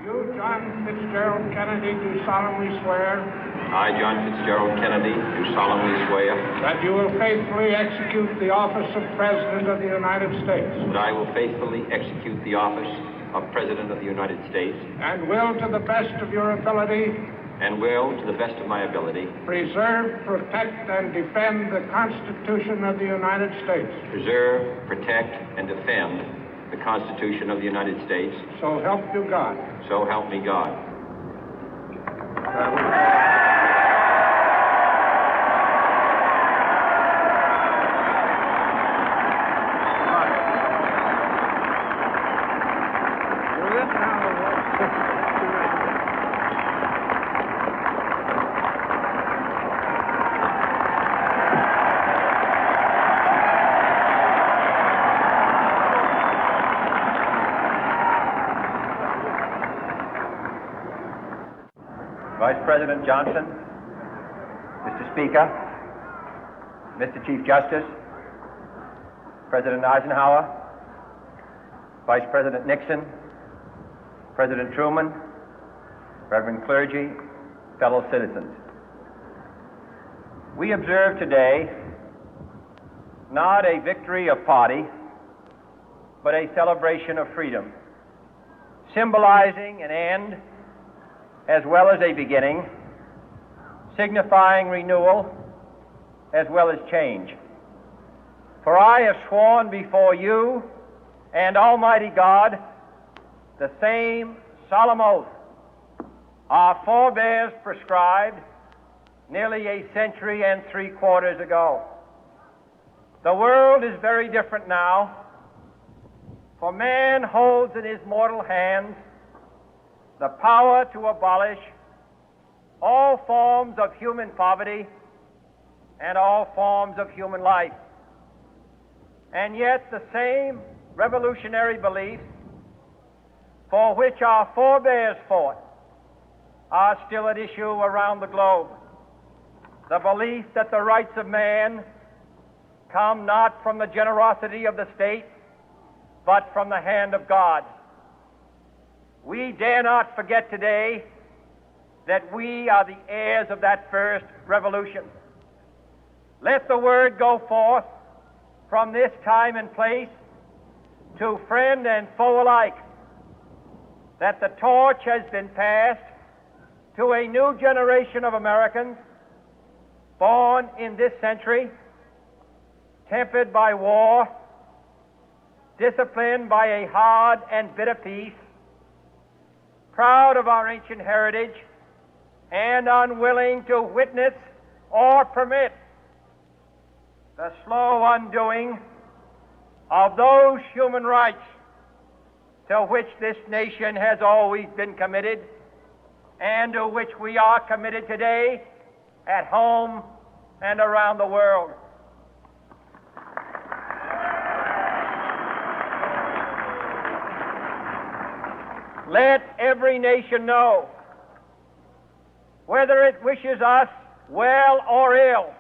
You, John Fitzgerald Kennedy, do solemnly swear. I, John Fitzgerald Kennedy, do solemnly swear. That you will faithfully execute the office of President of the United States. That I will faithfully execute the office of President of the United States. And will, to the best of your ability. And will, to the best of my ability. Preserve, protect, and defend the Constitution of the United States. Preserve, protect, and defend the Constitution of the United States. So help you God. So help me God. Vice President Johnson, Mr. Speaker, Mr. Chief Justice, President Eisenhower, Vice President Nixon, President Truman, Reverend clergy, fellow citizens. We observe today not a victory of party, but a celebration of freedom, symbolizing an end as well as a beginning, signifying renewal as well as change. For I have sworn before you and Almighty God the same solemn oath our forebears prescribed nearly a century and 3/4 ago. The world is very different now, for man holds in his mortal hands the power to abolish all forms of human poverty and all forms of human life. And yet the same revolutionary beliefs for which our forebears fought are still at issue around the globe. The belief that the rights of man come not from the generosity of the state, but from the hand of God. We dare not forget today that we are the heirs of that first revolution. Let the word go forth from this time and place to friend and foe alike that the torch has been passed to a new generation of Americans born in this century, tempered by war, disciplined by a hard and bitter peace, proud of our ancient heritage, and unwilling to witness or permit the slow undoing of those human rights to which this nation has always been committed and to which we are committed today at home and around the world. Let every nation know, whether it wishes us well or ill,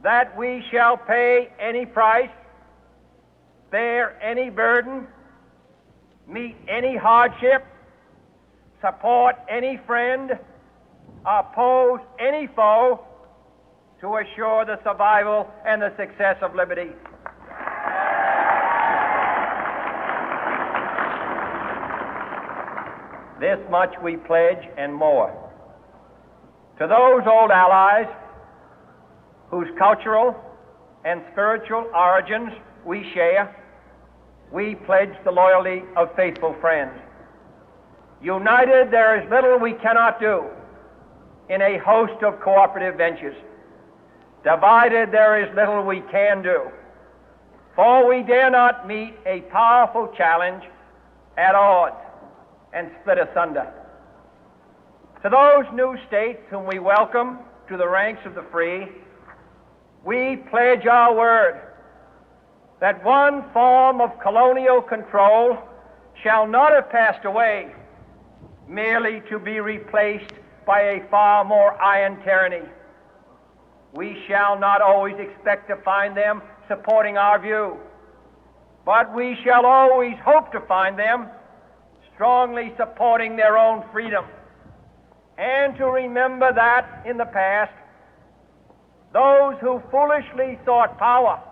that we shall pay any price, bear any burden, meet any hardship, support any friend, oppose any foe to assure the survival and the success of liberty. This much we pledge and more. To those old allies whose cultural and spiritual origins we share, we pledge the loyalty of faithful friends. United, there is little we cannot do in a host of cooperative ventures. Divided, there is little we can do, for we dare not meet a powerful challenge at odds and split asunder. To those new states whom we welcome to the ranks of the free, we pledge our word that one form of colonial control shall not have passed away, merely to be replaced by a far more iron tyranny. We shall not always expect to find them supporting our view, but we shall always hope to find them strongly supporting their own freedom, and to remember that in the past, those who foolishly sought power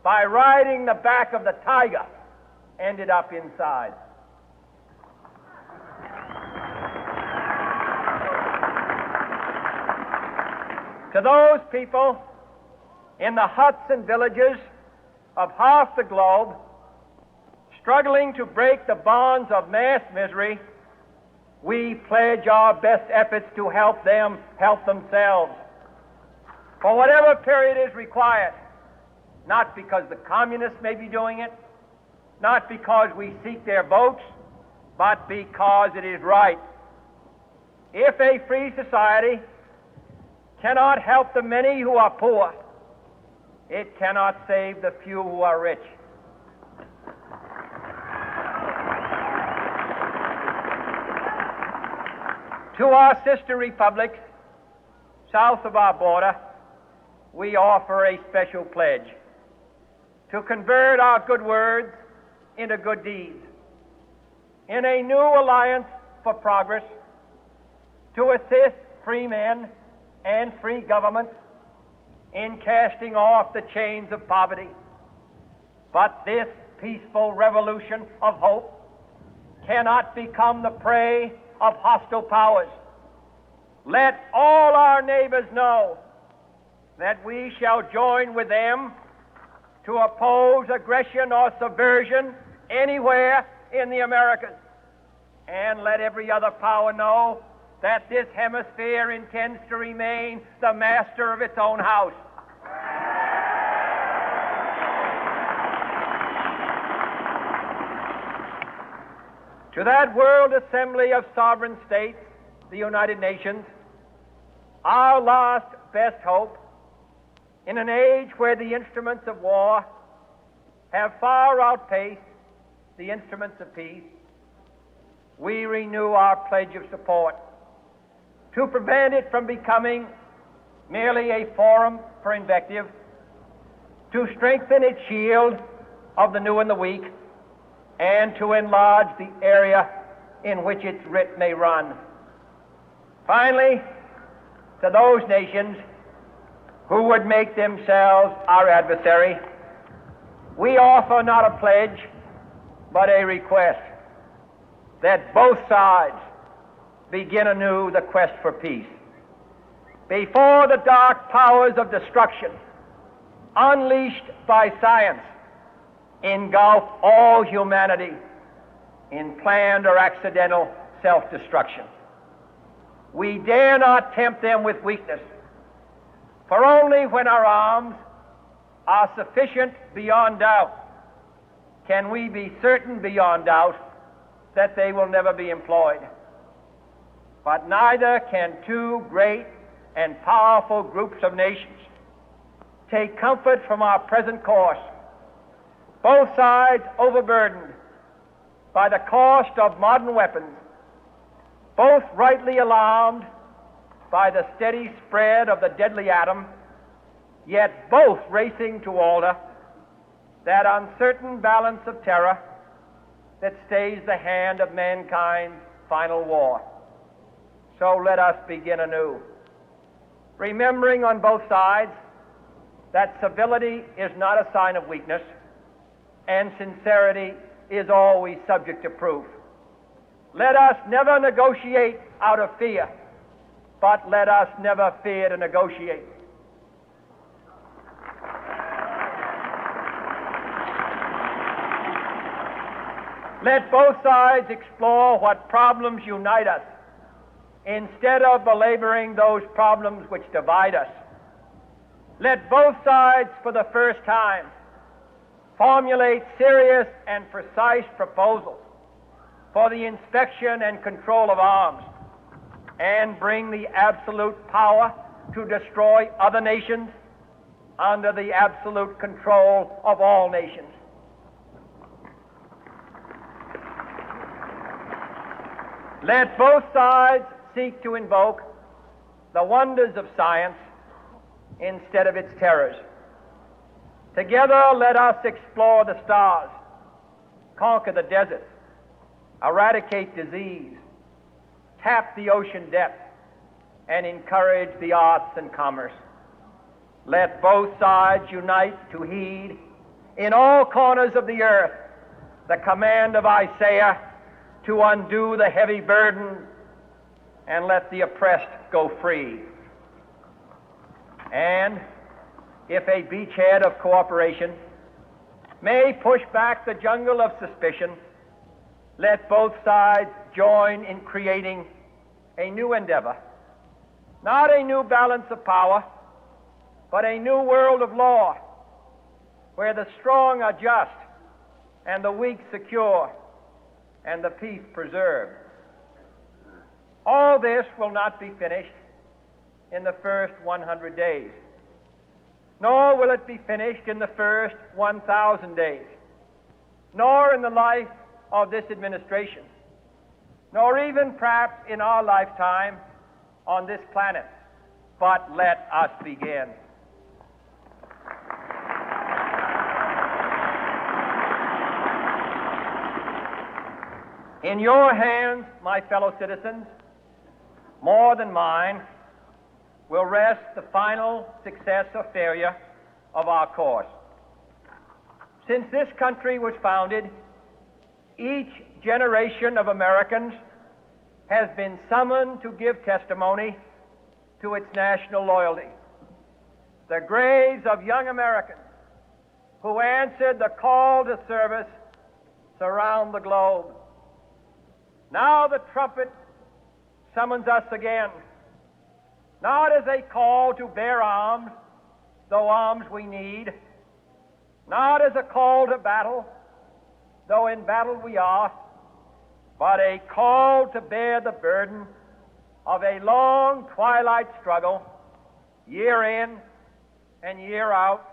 by riding the back of the tiger ended up inside. To those people in the huts and villages of half the globe struggling to break the bonds of mass misery, we pledge our best efforts to help them help themselves for whatever period is required, not because the communists may be doing it, not because we seek their votes, but because it is right. If a free society cannot help the many who are poor, it cannot save the few who are rich. To our sister republics south of our border, we offer a special pledge to convert our good words into good deeds, in a new alliance for progress, to assist free men and free governments in casting off the chains of poverty. But this peaceful revolution of hope cannot become the prey of hostile powers. Let all our neighbors know that we shall join with them to oppose aggression or subversion anywhere in the Americas. And let every other power know that this hemisphere intends to remain the master of its own house. To that World Assembly of Sovereign States, the United Nations, our last best hope, in an age where the instruments of war have far outpaced the instruments of peace, we renew our pledge of support to prevent it from becoming merely a forum for invective, to strengthen its shield of the new and the weak, and to enlarge the area in which its writ may run. Finally, to those nations who would make themselves our adversary, we offer not a pledge, but a request that both sides begin anew the quest for peace. Before the dark powers of destruction, unleashed by science, engulf all humanity in planned or accidental self-destruction, we dare not tempt them with weakness, for only when our arms are sufficient beyond doubt can we be certain beyond doubt that they will never be employed. But neither can two great and powerful groups of nations take comfort from our present course, both sides overburdened by the cost of modern weapons, both rightly alarmed by the steady spread of the deadly atom, yet both racing to alter that uncertain balance of terror that stays the hand of mankind's final war. So let us begin anew, remembering on both sides that civility is not a sign of weakness, and sincerity is always subject to proof. Let us never negotiate out of fear, but let us never fear to negotiate. Let both sides explore what problems unite us, instead of belaboring those problems which divide us. Let both sides, for the first time, formulate serious and precise proposals for the inspection and control of arms, and bring the absolute power to destroy other nations under the absolute control of all nations. Let both sides seek to invoke the wonders of science instead of its terrors. Together, let us explore the stars, conquer the deserts, eradicate disease, tap the ocean depth, and encourage the arts and commerce. Let both sides unite to heed in all corners of the earth the command of Isaiah to undo the heavy burden and let the oppressed go free. And if a beachhead of cooperation may push back the jungle of suspicion, let both sides join in creating a new endeavor, not a new balance of power, but a new world of law, where the strong are just and the weak secure and the peace preserved. All this will not be finished in the first 100 days, nor will it be finished in the first 1,000 days, nor in the life of this administration, nor even perhaps in our lifetime on this planet. But let us begin. In your hands, my fellow citizens, more than mine, will rest the final success or failure of our course. Since this country was founded, each generation of Americans has been summoned to give testimony to its national loyalty. The graves of young Americans who answered the call to service surround the globe. Now the trumpet summons us again, not as a call to bear arms, though arms we need, not as a call to battle, though in battle we are, but a call to bear the burden of a long twilight struggle, year in and year out,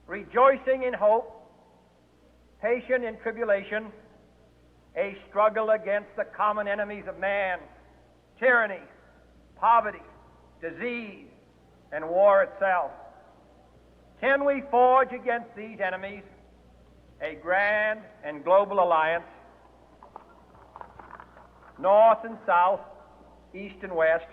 rejoicing in hope, patient in tribulation, a struggle against the common enemies of man, tyranny, poverty, disease, and war itself. Can we forge against these enemies a grand and global alliance, north and south, east and west,